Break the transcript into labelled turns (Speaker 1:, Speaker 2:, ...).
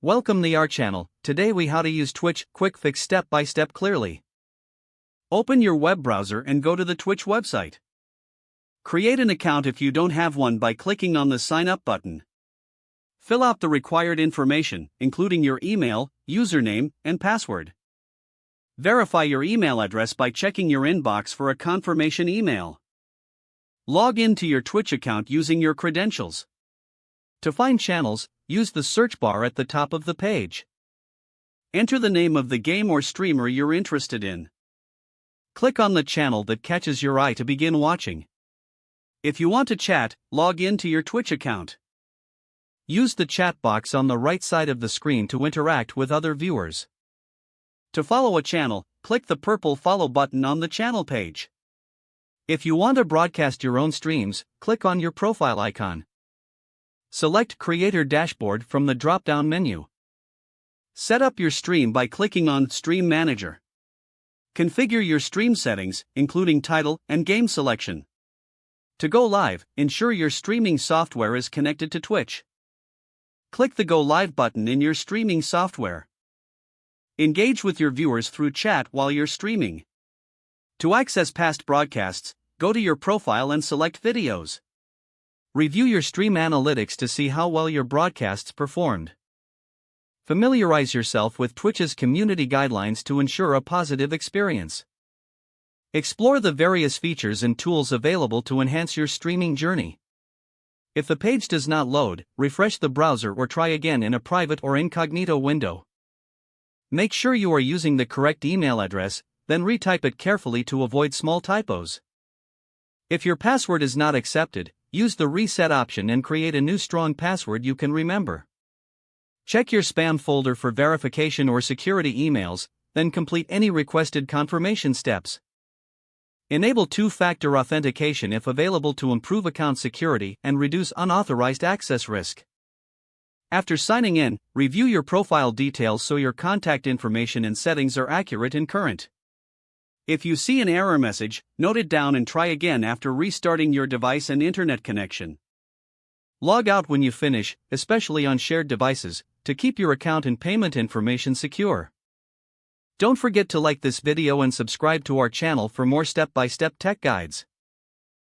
Speaker 1: Welcome to our channel. Today we how to use Twitch Quick Fix step by step clearly. Open your web browser and go to the Twitch website. Create an account if you don't have one by clicking on the sign up button. Fill out the required information, including your email, username, and password. Verify your email address by checking your inbox for a confirmation email. Log into your Twitch account using your credentials. To find channels, use the search bar at the top of the page. Enter the name of the game or streamer you're interested in. Click on the channel that catches your eye to begin watching. If you want to chat, log in to your Twitch account. Use the chat box on the right side of the screen to interact with other viewers. To follow a channel, click the purple follow button on the channel page. If you want to broadcast your own streams, click on your profile icon. Select Creator Dashboard from the drop-down menu. Set up your stream by clicking on Stream Manager. Configure your stream settings, including title and game selection. To go live, ensure your streaming software is connected to Twitch. Click the Go Live button in your streaming software. Engage with your viewers through chat while you're streaming. To access past broadcasts, go to your profile and select Videos. Review your stream analytics to see how well your broadcasts performed. Familiarize yourself with Twitch's community guidelines to ensure a positive experience. Explore the various features and tools available to enhance your streaming journey. If the page does not load, refresh the browser or try again in a private or incognito window. Make sure you are using the correct email address, then retype it carefully to avoid small typos. If your password is not accepted, use the reset option and create a new strong password you can remember. Check your spam folder for verification or security emails, then complete any requested confirmation steps. Enable two-factor authentication if available to improve account security and reduce unauthorized access risk. After signing in, review your profile details so your contact information and settings are accurate and current. If you see an error message, note it down and try again after restarting your device and internet connection. Log out when you finish, especially on shared devices, to keep your account and payment information secure. Don't forget to like this video and subscribe to our channel for more step-by-step tech guides.